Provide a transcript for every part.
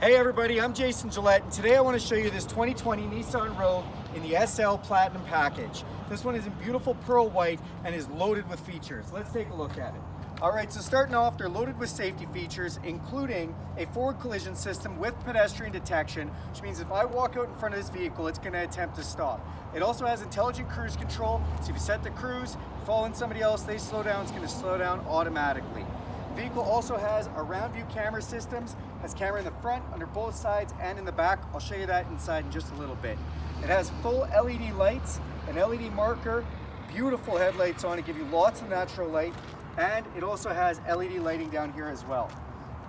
Hey everybody, I'm Jason Gillette, and today I want to show you this 2020 Nissan Rogue in the SL Platinum package. This one is in beautiful pearl white and is loaded with features. Let's take a look at it. Alright, so starting off, they're loaded with safety features, including a forward collision system with pedestrian detection, which means if I walk out in front of this vehicle, it's going to attempt to stop. It also has intelligent cruise control, so if you set the cruise, fall in somebody else, they slow down, it's going to slow down automatically. The vehicle also has a round view camera systems, has camera in the front, under both sides, and in the back. I'll show you that inside in just a little bit. It has full LED lights, an LED marker, beautiful headlights on it, give you lots of natural light, and it also has LED lighting down here as well.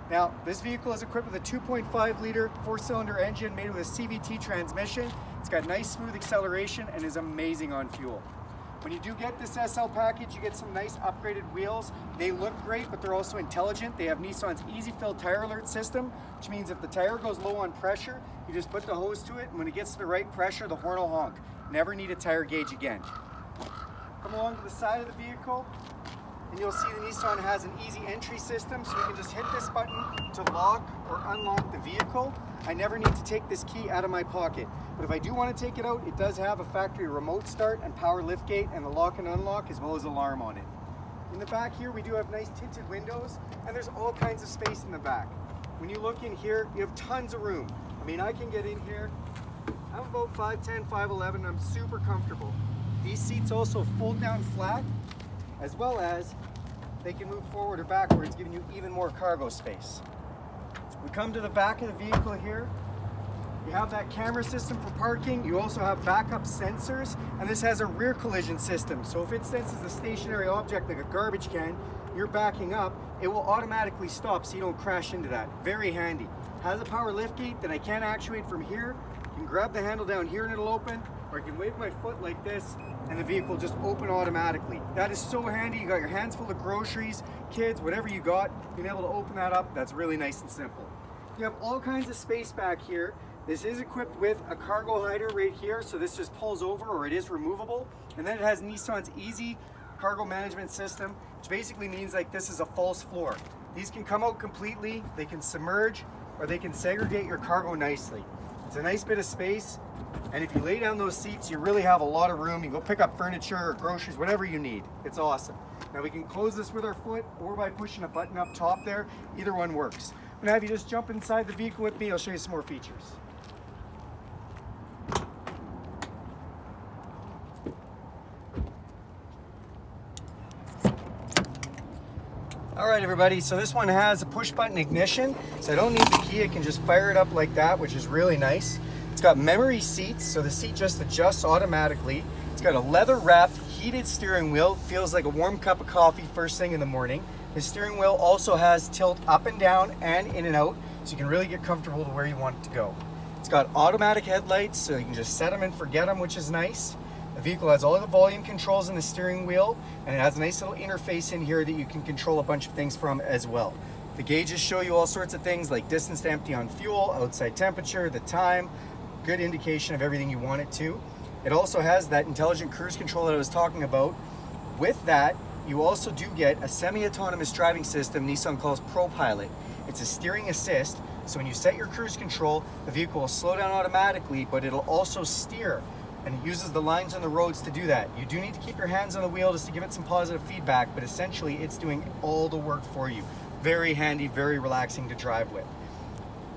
Now, this vehicle is equipped with a 2.5 liter 4-cylinder engine made with a CVT transmission. It's got nice smooth acceleration and is amazing on fuel. When you do get this SL package, you get some nice upgraded wheels. They look great, but they're also intelligent. They have Nissan's Easy Fill Tire Alert system, which means if the tire goes low on pressure, you just put the hose to it, and when it gets to the right pressure, the horn will honk. Never need a tire gauge again. Come along to the side of the vehicle, and you'll see the Nissan has an easy entry system, so you can just hit this button to lock or unlock the vehicle. I never need to take this key out of my pocket, but if I do want to take it out, it does have a factory remote start and power liftgate and the lock and unlock as well as alarm on it. In the back here, we do have nice tinted windows, and there's all kinds of space in the back. When you look in here, you have tons of room. I mean, I can get in here. I'm about 5'10", 5'11", and I'm super comfortable. These seats also fold down flat, as well as they can move forward or backwards, giving you even more cargo space. We come to the back of the vehicle here. You have that camera system for parking. You also have backup sensors, and this has a rear collision system. So if it senses a stationary object like a garbage can, you're backing up, it will automatically stop so you don't crash into that. Very handy. Has a power liftgate that I can actuate from here. You can grab the handle down here and it'll open, or I can wave my foot like this and the vehicle will just open automatically. That is so handy. You got your hands full of groceries, kids, whatever you got, being able to open that up, that's really nice and simple. You have all kinds of space back here. This is equipped with a cargo hider right here, so this just pulls over, or it is removable. And then it has Nissan's Easy Cargo Management System, which basically means like this is a false floor. These can come out completely, they can submerge, or they can segregate your cargo nicely. It's a nice bit of space, and if you lay down those seats, you really have a lot of room. You can go pick up furniture or groceries, whatever you need. It's awesome. Now we can close this with our foot or by pushing a button up top there. Either one works. I'm gonna have you just jump inside the vehicle with me. I'll show you some more features. All right, everybody, so this one has a push button ignition, so I don't need the key. I can just fire it up like that, which is really nice. It's got memory seats, so the seat just adjusts automatically. It's got a leather wrapped heated steering wheel. Feels like a warm cup of coffee first thing in the morning. The steering wheel also has tilt up and down and in and out, so you can really get comfortable to where you want it to go. It's got automatic headlights, so you can just set them and forget them, which is nice. The vehicle has all of the volume controls in the steering wheel, and it has a nice little interface in here that you can control a bunch of things from as well. The gauges show you all sorts of things like distance to empty on fuel, outside temperature, the time, good indication of everything you want it to. It also has that intelligent cruise control that I was talking about. With that, you also do get a semi-autonomous driving system Nissan calls ProPILOT. It's a steering assist, so when you set your cruise control, the vehicle will slow down automatically, but it'll also steer. And it uses the lines on the roads to do that. You do need to keep your hands on the wheel just to give it some positive feedback, but essentially it's doing all the work for you. Very handy, very relaxing to drive with.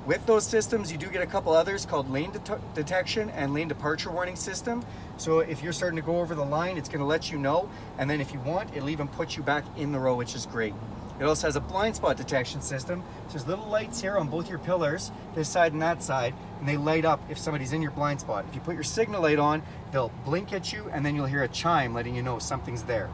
With those systems, you do get a couple others called lane detection and lane departure warning system. So if you're starting to go over the line, it's gonna let you know. And then if you want, it'll even put you back in the row, which is great. It also has a blind spot detection system. So there's little lights here on both your pillars, this side and that side, and they light up if somebody's in your blind spot. If you put your signal light on, they'll blink at you, and then you'll hear a chime letting you know something's there.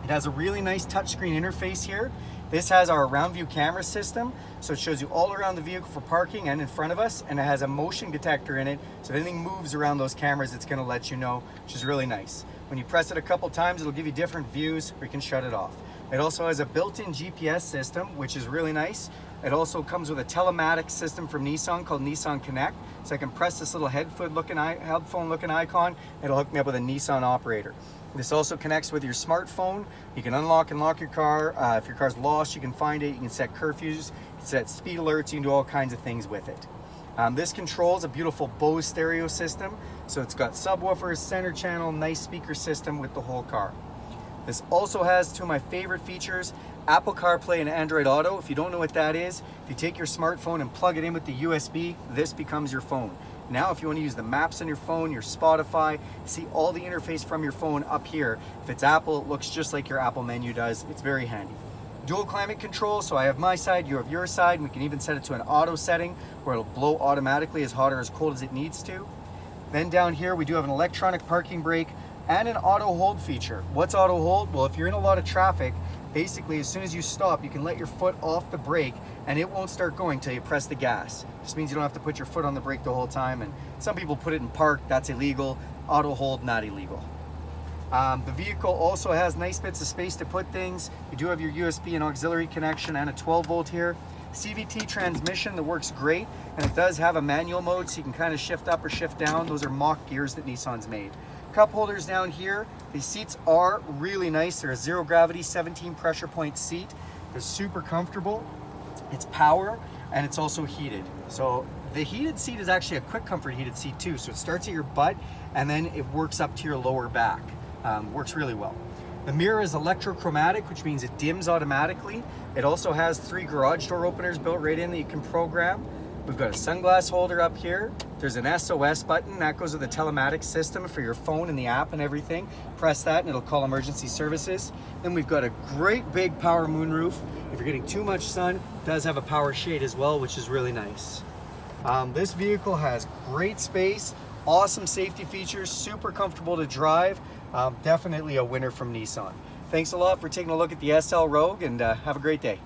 It has a really nice touchscreen interface here. This has our round view camera system, so it shows you all around the vehicle for parking and in front of us, and it has a motion detector in it, so if anything moves around those cameras, it's gonna let you know, which is really nice. When you press it a couple times, it'll give you different views, or you can shut it off. It also has a built-in GPS system, which is really nice. It also comes with a telematics system from Nissan called NissanConnect. So I can press this little headphone-looking icon, it'll hook me up with a Nissan operator. This also connects with your smartphone. You can unlock and lock your car. If your car's lost, you can find it. You can set curfews. You can set speed alerts, you can do all kinds of things with it. This controls a beautiful Bose stereo system. So it's got subwoofers, center channel, nice speaker system with the whole car. This also has two of my favorite features, Apple CarPlay and Android Auto. If you don't know what that is, if you take your smartphone and plug it in with the USB, this becomes your phone. Now, if you want to use the maps on your phone, your Spotify, see all the interface from your phone up here. If it's Apple, it looks just like your Apple menu does. It's very handy. Dual climate control, so I have my side, you have your side, and we can even set it to an auto setting where it'll blow automatically as hot or as cold as it needs to. Then down here, we do have an electronic parking brake and an auto hold feature. What's auto hold? Well, if you're in a lot of traffic, basically as soon as you stop, you can let your foot off the brake and it won't start going till you press the gas. Just means you don't have to put your foot on the brake the whole time, and some people put it in park, that's illegal. Auto hold, not illegal. The vehicle also has nice bits of space to put things. You do have your USB and auxiliary connection and a 12 volt here. CVT transmission that works great, and it does have a manual mode so you can kind of shift up or shift down. Those are mock gears that Nissan's made. Cup holders down here. These seats are really nice. They're a zero gravity 17 pressure point seat. They're super comfortable. It's power and it's also heated. So the heated seat is actually a quick comfort heated seat too. So it starts at your butt and then it works up to your lower back. Works really well. The mirror is electrochromatic, which means it dims automatically. It also has 3 garage door openers built right in that you can program. We've got a sunglass holder up here. There's an SOS button that goes with the telematics system for your phone and the app and everything. Press that and it'll call emergency services. Then we've got a great big power moonroof. If you're getting too much sun, it does have a power shade as well, which is really nice. This vehicle has great space, awesome safety features, super comfortable to drive. Definitely a winner from Nissan. Thanks a lot for taking a look at the SL Rogue, and have a great day.